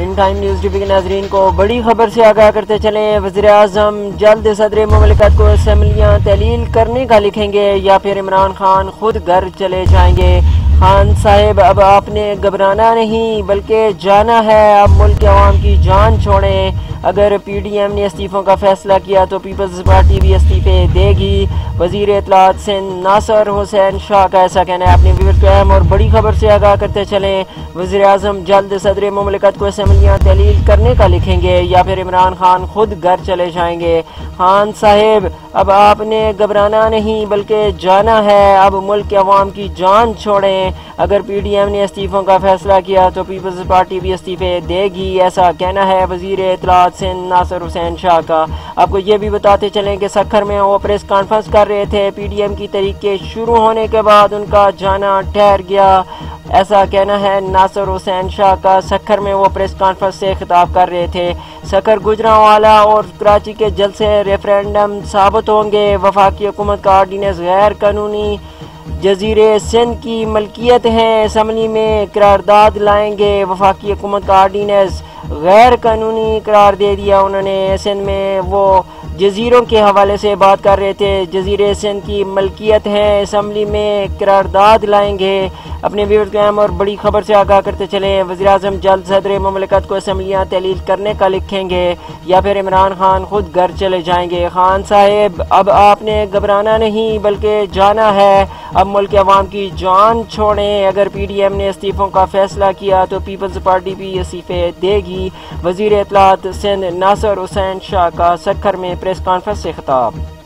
In time news T V کے ناظرین کو بڑی خبر سے آگاہ کرتے چلیں۔ وزیر اعظم جلد صدر مملکت کو اسمبلیاں تحلیل کرنے کا لکھیں گے یا پھر عمران خان خود گھر چلے جائیں گے؟ خان صاحب اب آپ نے گھبرانا نہیں بلکہ جانا ہے، اب ملک کے عوام کی جان چھوڑیں۔ اگر پی ڈی ایم نے استعفوں کا فیصلہ کیا تو پیپلز پارٹی بھی استعفے دے گی۔ وزیر اطلاعات سندھ ناصر حسین شاہ کا ایسا کہنا ہے۔ اپنے ویورز کو اہم اور بڑی خبر سے آگاہ کرتے چلیں۔ وزیر اعظم جلد صدر مملکت کو اسمبلیاں تحلیل کرنے کا لکھیں گے یا پھر عمران خان خود گھر چلے جائیں گے؟ خان صاحب اب آپ نے گھبرانا نہیں بلکہ جانا ہے، اب ملک کے عوام کی جان چھوڑیں۔ اگر پی ڈی ایم نے استعفوں کا فیصلہ کیا تو پیپلز پارٹی بھی استعفے دے گی، ایسا کہنا ہے وزیر اطلاعات سندھ ناصر حسین شاہ کا۔ آپ کو یہ بھی بتاتے چلیں کہ سکھر میں وہ پریس کانفرنس کر رہے تھے، پی ڈی ایم کی تحریک کے شروع ہونے کے بعد ان کا جانا ٹھہر گیا، ایسا کہنا ہے ناصر حسین شاہ کا۔ سکھر میں وہ پریس کانفرنس سے خطاب کر رہے تھے۔ سکھر گوجرانوالا اور کراچی کے جلسے ریفرینڈم ثابت ہوں گے۔ وفاقی حکومت کا آرڈیننس غیر قانونی جزیرے سندھ کی ملکیت ہیں، اسمبلی میں قرارداد لائیں گے۔ وفاقی حکومت کا آرڈیننس غیر قانونی قرار دے دیا انہوں نے۔ سندھ میں وہ جزیروں کے حوالے سے بات کر رہے تھے، جزیرے سندھ کی ملکیت ہیں، اسمبلی میں قرارداد لائیں گے۔ اپنے ویورز کو اہم اور بڑی خبر سے آگاہ کرتے چلیں۔ وزیر اعظم جلد صدر مملکت کو اسمبلیاں تحلیل کرنے کا لکھیں گے یا پھر عمران خان خود گھر چلے جائیں گے؟ خان صاحب اب آپ نے گھبرانا نہیں بلکہ جانا ہے، اب ملک کے عوام کی جان چھوڑیں۔ اگر پی ڈی ایم نے استعفوں کا فیصلہ کیا تو پیپلز پارٹی بھی استعفے دے گی۔ وزیر اطلاعات سندھ ناصر حسین شاہ کا سکھر میں پریس کانفرنس سے خطاب۔